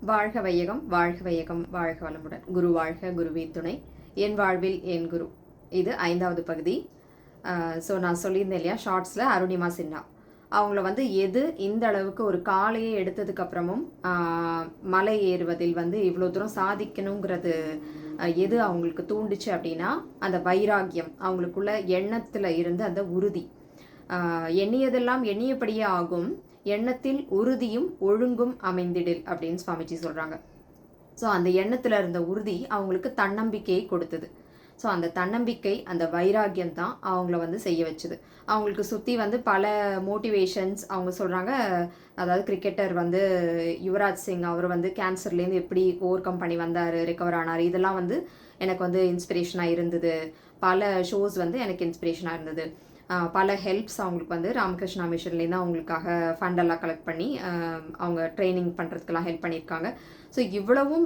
வாழ்க வையகம், வாழ்க வையகம், வாழ்க வளமுடன். குரு வாழ்க, குருவே துணை. என் வாழ்வில் என் குரு. இது 5வது பகுதி. ஸோ நான் சொல்லியிருந்தேன் இல்லையா, ஷார்ட்ஸில் அருணிமா சின்ஹா அவங்கள எது இந்த அளவுக்கு ஒரு காலையை எடுத்ததுக்கப்புறமும் மலை ஏறுவதில் இவ்வளோ தூரம் சாதிக்கணுங்கிறது எது அவங்களுக்கு தூண்டுச்சு அப்படின்னா, அந்த வைராக்கியம், அவங்களுக்குள்ள எண்ணத்தில் இருந்து அந்த உறுதி. எண்ணியதெல்லாம் எண்ணியபடியே ஆகும், எண்ணத்தில் உறுதியும் ஒழுங்கும் அமைந்திடில் அப்படின்னு சுவாமிஜி சொல்கிறாங்க. ஸோ அந்த எண்ணத்தில் இருந்த உறுதி அவங்களுக்கு தன்னம்பிக்கையை கொடுத்தது. ஸோ அந்த தன்னம்பிக்கை, அந்த வைராக்கியம் தான் அவங்கள செய்ய வச்சுது. அவங்களுக்கு சுற்றி பல மோட்டிவேஷன்ஸ். அவங்க சொல்கிறாங்க, அதாவது கிரிக்கெட்டர் யுவராஜ் சிங் அவர் கேன்சர்லேருந்து எப்படி ஓவர் கம் பண்ணி வந்தார், ரெக்கவர் ஆனார், இதெல்லாம் எனக்கு இன்ஸ்பிரேஷனாக இருந்தது. பல ஷோஸ் எனக்கு இன்ஸ்பிரேஷனாக இருந்தது. பல ஹெல்ப்ஸ் அவங்களுக்கு ராமகிருஷ்ணா மிஷன்லேருந்து அவங்களுக்காக ஃபண்டெல்லாம் கலெக்ட் பண்ணி அவங்க ட்ரைனிங் பண்ணுறதுக்கெல்லாம் ஹெல்ப் பண்ணியிருக்காங்க. ஸோ இவ்வளவும்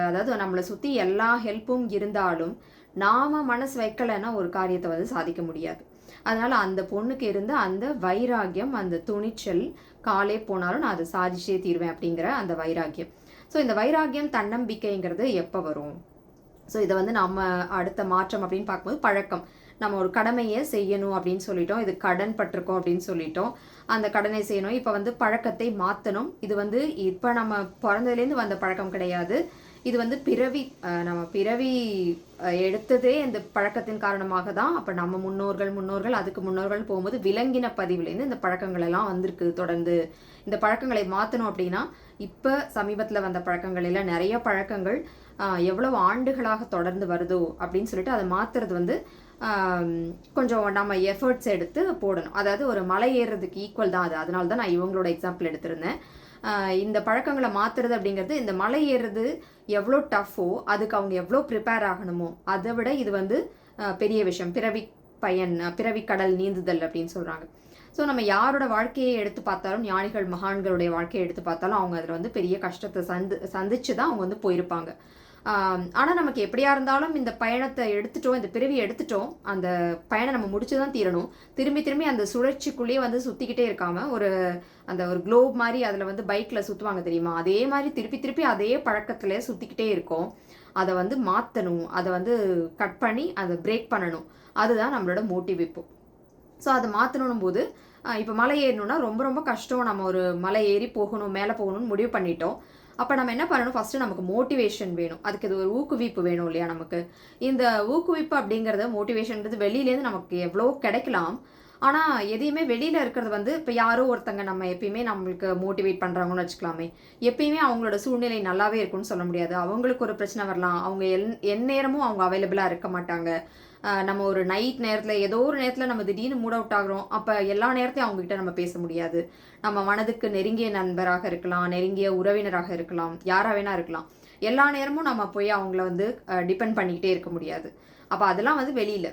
அதாவது நம்மளை சுற்றி எல்லா ஹெல்ப்பும் இருந்தாலும் நாம் மனசு வைக்கலைன்னா ஒரு காரியத்தை சாதிக்க முடியாது. அதனால் அந்த பொண்ணுக்கு இருந்த அந்த வைராக்கியம், அந்த துணிச்சல், காலே போனாலும் நான் அதை சாதிச்சே தீருவேன் அப்படிங்கிற அந்த வைராக்கியம். ஸோ இந்த வைராக்கியம், தன்னம்பிக்கைங்கிறது எப்போ வரும்? ஸோ இதை நம்ம அடுத்த மாற்றம் அப்படின்னு பார்க்கும்போது பழக்கம். நம்ம ஒரு கடமையை செய்யணும் அப்படின்னு சொல்லிட்டோம், இது கடன் பட்டிருக்கோம் அப்படின்னு சொல்லிட்டோம், அந்த கடனை செய்யணும். இப்போ பழக்கத்தை மாற்றணும். இது இப்போ நம்ம பிறந்ததுலேருந்து வந்த பழக்கம் கிடையாது. இது பிறவி, நம்ம பிறவி எடுத்ததே இந்த பழக்கத்தின் காரணமாக தான். அப்போ நம்ம முன்னோர்கள் அதுக்கு முன்னோர்கள் போகும்போது விலங்கின பதிவுலேருந்து இந்த பழக்கங்கள் எல்லாம் வந்திருக்கு. தொடர்ந்து இந்த பழக்கங்களை மாற்றணும் அப்படின்னா, இப்போ சமீபத்தில் வந்த பழக்கங்கள் எல்லாம் நிறைய பழக்கங்கள் எவ்வளவு ஆண்டுகளாக தொடர்ந்து வருதோ அப்படின்னு சொல்லிட்டு அதை மாற்றுறது கொஞ்சம் நம்ம எஃபர்ட்ஸ் எடுத்து போடணும். அதாவது ஒரு மலை ஏறுறதுக்கு ஈக்குவல் தான் அது. அதனால தான் நான் இவங்களோட எக்ஸாம்பிள் எடுத்திருந்தேன். இந்த பழக்கங்களை மாற்றுறது அப்படிங்கிறது, இந்த மலை ஏறுறது எவ்வளோ டஃப்போ அதுக்கு அவங்க எவ்வளோ ப்ரிப்பேர் ஆகணுமோ அதை விட இது பெரிய விஷயம். பிறவி கடல் நீந்துதல் அப்படின்னு சொல்கிறாங்க. ஸோ நம்ம யாரோட வாழ்க்கையை எடுத்து பார்த்தாலும், ஞானிகள் மகான்களுடைய வாழ்க்கையை எடுத்து பார்த்தாலும் அவங்க அதில் பெரிய கஷ்டத்தை சந்திச்சு தான் அவங்க போயிருப்பாங்க. ஆனால் நமக்கு எப்படியா இருந்தாலும் இந்த பயணத்தை எடுத்துட்டோம், இந்த பிறவி எடுத்துட்டோம், அந்த பயணம் நம்ம முடிச்சு தான் தீரணும். திரும்பி அந்த சுழற்சிக்குள்ளேயே சுற்றிக்கிட்டே இருக்காம அந்த ஒரு குளோப் மாதிரி அதில் பைக்கில் சுற்றுவாங்க தெரியுமா, அதே மாதிரி திருப்பி அதே பழக்கத்தில் சுற்றிக்கிட்டே இருக்கோம். அதை மாற்றணும், அதை கட் பண்ணி அதை பிரேக் பண்ணணும். அதுதான் நம்மளோட மோட்டிவ் இப்போ. ஸோ அதை மாற்றணும் போது இப்போ மலை ஏறணும்னா ரொம்ப ரொம்ப கஷ்டம். நம்ம ஒரு மலை ஏறி போகணும், மேலே போகணும்னு முடிவு பண்ணிட்டோம். அப்போ நம்ம என்ன பண்ணணும்? ஃபஸ்ட்டு நமக்கு மோட்டிவேஷன் வேணும். அதுக்கு இது ஒரு ஊக்குவிப்பு வேணும் இல்லையா நமக்கு. இந்த ஊக்குவிப்பு அப்படிங்கிறது, மோட்டிவேஷன்றது வெளியிலேருந்து நமக்கு எவ்வளோ கிடைக்கலாம். ஆனால் எதையுமே வெளியில் இருக்கிறது இப்போ யாரோ ஒருத்தங்க நம்ம எப்பயுமே நம்மளுக்கு மோட்டிவேட் பண்ணுறாங்கன்னு வச்சுக்கலாமே, எப்பயுமே அவங்களோட சூழ்நிலை நல்லாவே இருக்குன்னு சொல்ல முடியாது. அவங்களுக்கு ஒரு பிரச்சனை வரலாம். அவங்க எந்நேரமும் அவங்க அவைலபிளாக இருக்க மாட்டாங்க. நம்ம ஒரு நைட் நேரத்தில், ஏதோ ஒரு நேரத்தில் நம்ம திடீர்னு மூட் அவுட் ஆகிறோம். அப்போ எல்லா நேரத்தையும் அவங்ககிட்ட நம்ம பேச முடியாது. நம்ம மனதுக்கு நெருங்கிய நண்பராக இருக்கலாம், நெருங்கிய உறவினராக இருக்கலாம், யாராக வேணா இருக்கலாம். எல்லா நேரமும் நம்ம போய் அவங்கள டிபெண்ட் பண்ணிக்கிட்டே இருக்க முடியாது. அப்போ அதெல்லாம் வெளியில்.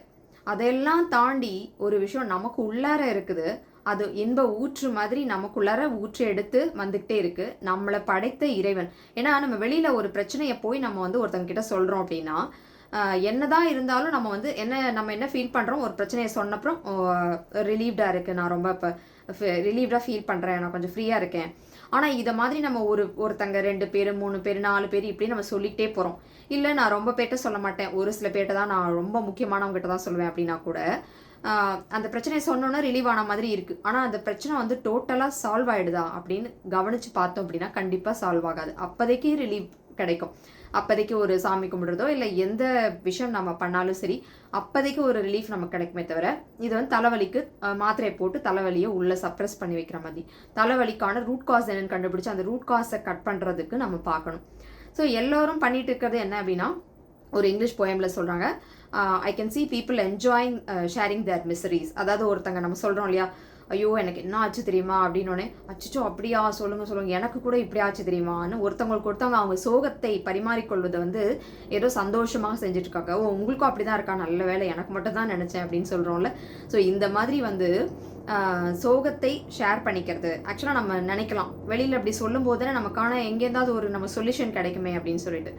அதெல்லாம் தாண்டி ஒரு விஷயம் நமக்கு உள்ளார இருக்குது. அது இன்ப ஊற்று மாதிரி நமக்குள்ளார ஊற்று எடுத்து வந்துக்கிட்டே இருக்குது, நம்மளை படைத்த இறைவன். ஏன்னா நம்ம வெளியில் ஒரு பிரச்சனையை போய் நம்ம ஒருத்தங்க கிட்ட சொல்கிறோம் அப்படின்னா, என்னதான் இருந்தாலும் நம்ம நம்ம என்ன ஃபீல் பண்ணுறோம், ஒரு பிரச்சனையை சொன்னப்புறம் ரிலீவ்டாக இருக்குது, நான் ரொம்ப இப்போ ரிலீவ்டாக ஃபீல் பண்ணுறேன், நான் கொஞ்சம் ஃப்ரீயாக இருக்கேன். ஆனால் இதை மாதிரி நம்ம ஒருத்தங்க 2 பேர் 3 பேர் 4 பேர் இப்படி நம்ம சொல்லிக்கிட்டே போகிறோம். இல்லை நான் ரொம்ப பேர்ட்ட சொல்ல மாட்டேன், ஒரு சில பேர்ட்ட தான் நான் ரொம்ப முக்கியமானவங்ககிட்ட தான் சொல்லுவேன் அப்படின்னா கூட அந்த பிரச்சனையை சொன்னோன்னா ரிலீவ் ஆன மாதிரி இருக்குது. ஆனால் அந்த பிரச்சனை டோட்டலாக சால்வ் ஆகிடுதா அப்படின்னு கவனித்து பார்த்தோம் அப்படின்னா கண்டிப்பாக சால்வ் ஆகாது. அப்போதைக்கு ரிலீவ் கிடைக்கும். அப்போதைக்கு ஒரு சாமி கும்பிடுறதோ இல்லை எந்த விஷயம் நம்ம பண்ணாலும் சரி, அப்போதைக்கு ஒரு ரிலீஃப் நமக்கு கிடைக்குமே தவிர, இது தலைவலிக்கு மாத்திரையை போட்டு தலைவலியை உள்ளே சப்ரெஸ் பண்ணி வைக்கிற மாதிரி. தலைவலிக்கான ரூட் காஸ் என்னன்னு கண்டுபிடிச்சி அந்த ரூட் காஸை கட் பண்ணுறதுக்கு நம்ம பார்க்கணும். ஸோ எல்லோரும் பண்ணிட்டு இருக்கிறது என்ன அப்படின்னா, ஒரு இங்கிலீஷ் போயமில் சொல்கிறாங்க, I can see people enjoying sharing their miseries. அதாவது ஒருத்தங்க நம்ம சொல்கிறோம் இல்லையா, ஐயோ எனக்கு என்ன ஆச்சு தெரியுமா அப்படின்னோடனே, அச்சோ அப்படியா, சொல்லுங்கள் எனக்கு கூட இப்படி ஆச்சு தெரியுமான்னு ஒருத்தவங்களுக்கு அவங்க சோகத்தை பரிமாறிக்கொள்வதை ஏதோ சந்தோஷமாக செஞ்சுட்டு இருக்காங்க. ஓ உங்களுக்கும் அப்படி தான் இருக்கா, நல்ல வேலை, எனக்கு மட்டும் தான் நினச்சேன் அப்படின்னு சொல்கிறோம்ல. ஸோ இந்த மாதிரி சோகத்தை ஷேர் பண்ணிக்கிறது. ஆக்சுவலாக நம்ம நினைக்கலாம், வெளியில் அப்படி சொல்லும் போது நமக்கான எங்கேருந்தாவது ஒரு நம்ம சொல்யூஷன் கிடைக்குமே அப்படின்னு சொல்லிட்டு.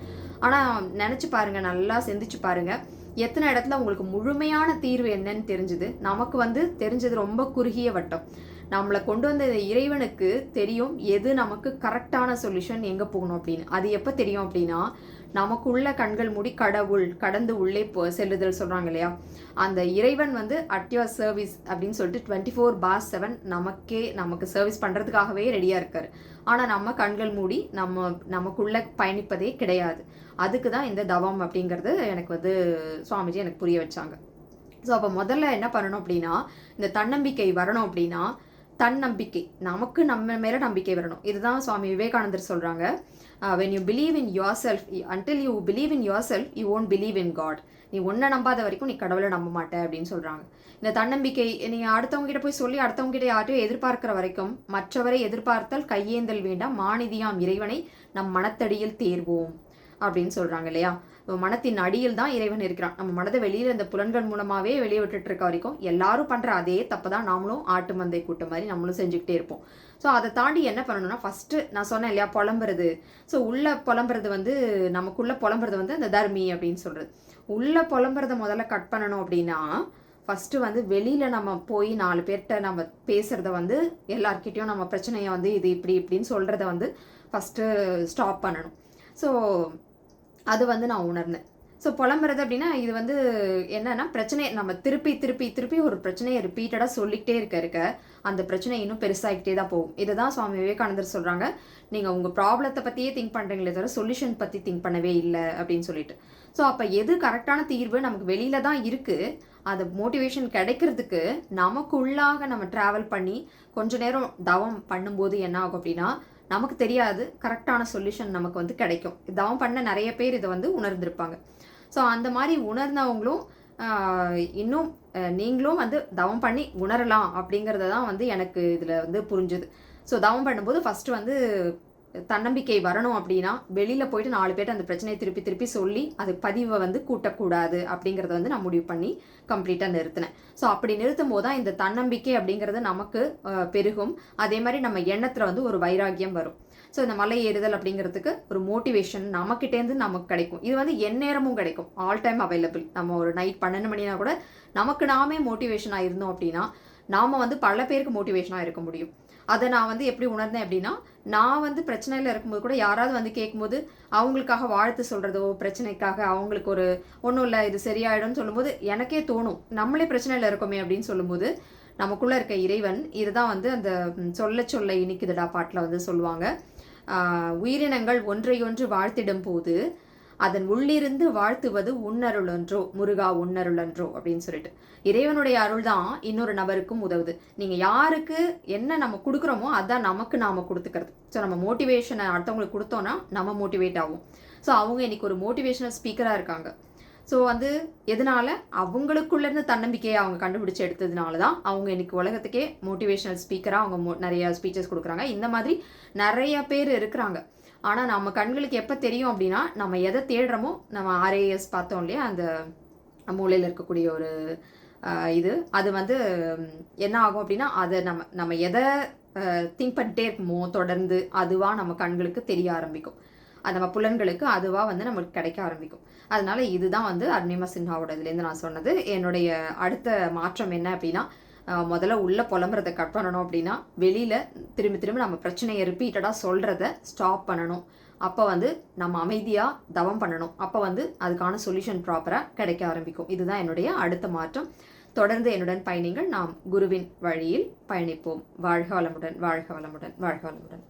ஆனால் நினச்சி பாருங்கள், நல்லா சிந்திச்சு பாருங்கள், எத்தனை இடத்துல உங்களுக்கு முழுமையான தீர்வு என்னன்னு தெரிஞ்சுது. நமக்கு தெரிஞ்சது ரொம்ப குறுகிய வட்டம். நம்மளை கொண்டு வந்த இறைவனுக்கு தெரியும் எது நமக்கு கரெக்டான சொல்யூஷன், எங்கே போகணும் அப்படின்னு. அது எப்போ தெரியும் அப்படின்னா, நமக்குள்ள கண்கள் மூடி கடவுள் கடந்து உள்ளே செல்லுதல் சொல்கிறாங்க இல்லையா, அந்த இறைவன் வந்து அட் யுவர் சர்வீஸ் அப்படின்னு சொல்லிட்டு 24/7 நமக்கு சர்வீஸ் பண்ணுறதுக்காகவே ரெடியாக இருக்கார். ஆனால் நம்ம கண்கள் மூடி நமக்குள்ள பயணிப்பதே கிடையாது. அதுக்கு தான் இந்த தவம் அப்படிங்கிறது எனக்கு வந்து சுவாமிஜி எனக்கு புரிய வச்சாங்க. ஸோ அப்போ முதல்ல என்ன பண்ணணும் அப்படின்னா, இந்த தன்னம்பிக்கை வரணும் அப்படின்னா, தன்னம்பிக்கை, நமக்கு நம்ம மேலே நம்பிக்கை வரணும். இதுதான் சுவாமி விவேகானந்தர் சொல்கிறாங்க, when you believe in yourself, until you believe in yourself, you won't believe in God. நீ ஒன்றை நம்பாத வரைக்கும் நீ கடவுளை நம்ப மாட்டே அப்படின்னு சொல்கிறாங்க. இந்த தன்னம்பிக்கை நீங்கள் அடுத்தவங்க கிட்ட போய் சொல்லி அடுத்தவங்க கிட்ட யார்ட்டையும் எதிர்பார்க்கிற வரைக்கும், மற்றவரை எதிர்பார்த்தல் கையேந்தல் வேண்டாம், மாநிதியாம் இறைவனை நம் மனத்தடியில் தேர்வோம் அப்படின்னு சொல்கிறாங்க இல்லையா. மனத்தின் அடியில் தான் இறைவன் இருக்கிறான். நம்ம மனதை வெளியில் இந்த புலன்கள் மூலமாகவே வெளியே விட்டுட்டு இருக்க வரைக்கும் எல்லாரும் பண்ணுற அதே தப்பு தான் நாமளும் ஆட்டு மந்தை கூட்டம் மாதிரி நம்மளும் செஞ்சுக்கிட்டே இருப்போம். ஸோ அதை தாண்டி என்ன பண்ணணும்னா, ஃபஸ்ட்டு நான் சொன்னேன் இல்லையா புலம்புறது. ஸோ உள்ள புலம்புறது வந்து நமக்குள்ளே புலம்புறது வந்து அந்த தர்மி அப்படின்னு சொல்கிறது. உள்ள புலம்புறதை முதல்ல கட் பண்ணணும் அப்படின்னா, ஃபஸ்ட்டு வந்து வெளியில் நம்ம போய் 4 பேர்கிட்ட நம்ம பேசுகிறத வந்து எல்லார்கிட்டையும் நம்ம பிரச்சனையை வந்து இது இப்படி இப்படின்னு சொல்கிறத வந்து ஃபஸ்ட்டு ஸ்டாப் பண்ணணும். ஸோ அது வந்து நான் உணர்ந்தேன். ஸோ புலம்புறது அப்படின்னா இது வந்து என்னன்னா, பிரச்சனையை நம்ம திருப்பி திருப்பி திருப்பி ஒரு பிரச்சனையை ரிப்பீட்டடாக சொல்லிக்கிட்டே இருக்க அந்த பிரச்சனை இன்னும் பெருசாகிக்கிட்டே தான் போகும். இதை தான் சுவாமி விவேகானந்தர் சொல்கிறாங்க, நீங்கள் உங்கள் ப்ராப்ளத்தை பற்றியே திங்க் பண்ணுறீங்களே தவிர சொல்யூஷன் பற்றி திங்க் பண்ணவே இல்லை அப்படின்னு சொல்லிட்டு. ஸோ அப்போ எது கரெக்டான தீர்வு நமக்கு வெளியில தான் இருக்குது, அது மோட்டிவேஷன் கிடைக்கிறதுக்கு நமக்குள்ளாக நம்ம ட்ராவல் பண்ணி கொஞ்ச நேரம் தவம் பண்ணும்போது என்ன ஆகும் அப்படின்னா, நமக்கு தெரியாது கரெக்டான சொல்யூஷன் நமக்கு வந்து கிடைக்கும். தவம் பண்ண நிறைய பேர் இதை வந்து உணர்ந்திருப்பாங்க. ஸோ அந்த மாதிரி உணர்ந்தவங்களும் இன்னும் நீங்களும் வந்து தவம் பண்ணி உணரலாம் அப்படிங்கிறத தான் வந்து எனக்கு இதில் வந்து புரிஞ்சுது. ஸோ தவம் பண்ணும்போது ஃபஸ்ட்டு வந்து தன்னம்பிக்கை வரணும் அப்படின்னா, வெளியில் போயிட்டு 4 பேர்ட்ட அந்த பிரச்சனையை திருப்பி திருப்பி சொல்லி அது பதிவை வந்து கூட்டக்கூடாது அப்படிங்கிறத வந்து நான் முடிவு பண்ணி கம்ப்ளீட்டாக நிறுத்தினேன். ஸோ அப்படி நிறுத்தும் போது தான் இந்த தன்னம்பிக்கை அப்படிங்கிறது நமக்கு பெருகும். அதே மாதிரி நம்ம எண்ணத்தில் வந்து ஒரு வைராக்கியம் வரும். ஸோ இந்த மலை ஏறுதல் அப்படிங்கிறதுக்கு ஒரு மோட்டிவேஷன் நமக்கிட்டேருந்து நமக்கு கிடைக்கும். இது வந்து எந்நேரமும் கிடைக்கும், ஆல் டைம் அவைலபிள். நம்ம ஒரு நைட் 12 மணினா கூட நமக்கு நாமே மோட்டிவேஷனாக இருந்தோம் அப்படின்னா, நாம் வந்து பல பேருக்கு மோட்டிவேஷனாக இருக்க முடியும். அதை நான் வந்து எப்படி உணர்ந்தேன் அப்படின்னா, நான் வந்து பிரச்சனையில் இருக்கும்போது கூட யாராவது வந்து கேட்கும்போது அவங்களுக்காக வாழ்த்து சொல்கிறதோ, பிரச்சனைக்காக அவங்களுக்கு ஒரு ஒன்றும் இல்லை இது சரியாயிடும்னு சொல்லும்போது எனக்கே தோணும், நம்மளே பிரச்சனையில் இருக்கோமே அப்படின்னு சொல்லும்போது நமக்குள்ளே இருக்க இறைவன் இதுதான் வந்து அந்த சொல்ல சொல்ல இனிக்குதுடா பாட்டில் வந்து சொல்லுவாங்க, உயிரினங்கள் ஒன்றையொன்று வாழ்த்திடும் போது அதன் உள்ளிருந்து வாழ்த்துவது உன்னருளன்றோ முருகா உன்னருளன்றோ அப்படின்னு சொல்லிட்டு. இறைவனுடைய அருள் தான் இன்னொரு நபருக்கும் உதவுது. நீங்கள் யாருக்கு என்ன நம்ம கொடுக்குறோமோ அதான் நமக்கு நாம் கொடுத்துக்கிறது. ஸோ நம்ம மோட்டிவேஷனை அடுத்தவங்களுக்கு கொடுத்தோன்னா நம்ம மோட்டிவேட் ஆகும். ஸோ அவங்க இன்னைக்கு ஒரு மோட்டிவேஷனல் ஸ்பீக்கராக இருக்காங்க. ஸோ வந்து எதனால் அவங்களுக்குள்ளேருந்து தன்னம்பிக்கையை அவங்க கண்டுபிடிச்சி எடுத்ததுனால தான் அவங்க இன்னைக்கு உலகத்துக்கே மோட்டிவேஷனல் ஸ்பீக்கராக அவங்க நிறைய ஸ்பீச்சஸ் கொடுக்குறாங்க. இந்த மாதிரி நிறைய பேர் இருக்கிறாங்க. ஆனால் நம்ம கண்களுக்கு எப்போ தெரியும் அப்படின்னா, நம்ம எதை தேடுறோமோ, நம்ம RAS பார்த்தோம் இல்லையா, அந்த மூலையில் இருக்கக்கூடிய ஒரு இது அது வந்து என்ன ஆகும் அப்படின்னா, அதை நம்ம எதை திங்க் பண்ணிட்டே இருக்குமோ தொடர்ந்து அதுவாக நம்ம கண்களுக்கு தெரிய ஆரம்பிக்கும். அது நம்ம புலன்களுக்கு அதுவாக வந்து நம்மளுக்கு கிடைக்க ஆரம்பிக்கும். அதனால இதுதான் வந்து அருணிமா சின்ஹாவோட இதுலேருந்து நான் சொன்னது. என்னுடைய அடுத்த மாற்றம் என்ன அப்படின்னா, முதல்ல உள்ள புலம்புறதை கட் பண்ணணும் அப்படின்னா, வெளியில் திரும்பி திரும்ப நம்ம பிரச்சனையை ரிப்பீட்டடாக சொல்கிறத ஸ்டாப் பண்ணணும். அப்போ வந்து நம்ம அமைதியாக தவம் பண்ணணும். அப்போ வந்து அதுக்கான சொல்யூஷன் ப்ராப்பராக கிடைக்க ஆரம்பிக்கும். இதுதான் என்னுடைய அடுத்த மாற்றம். தொடர்ந்து என்னுடன் பயணிங்கள். நாம் குருவின் வழியில் பயணிப்போம். வாழ்க வளமுடன், வாழ்க வளமுடன், வாழ்க வளமுடன்.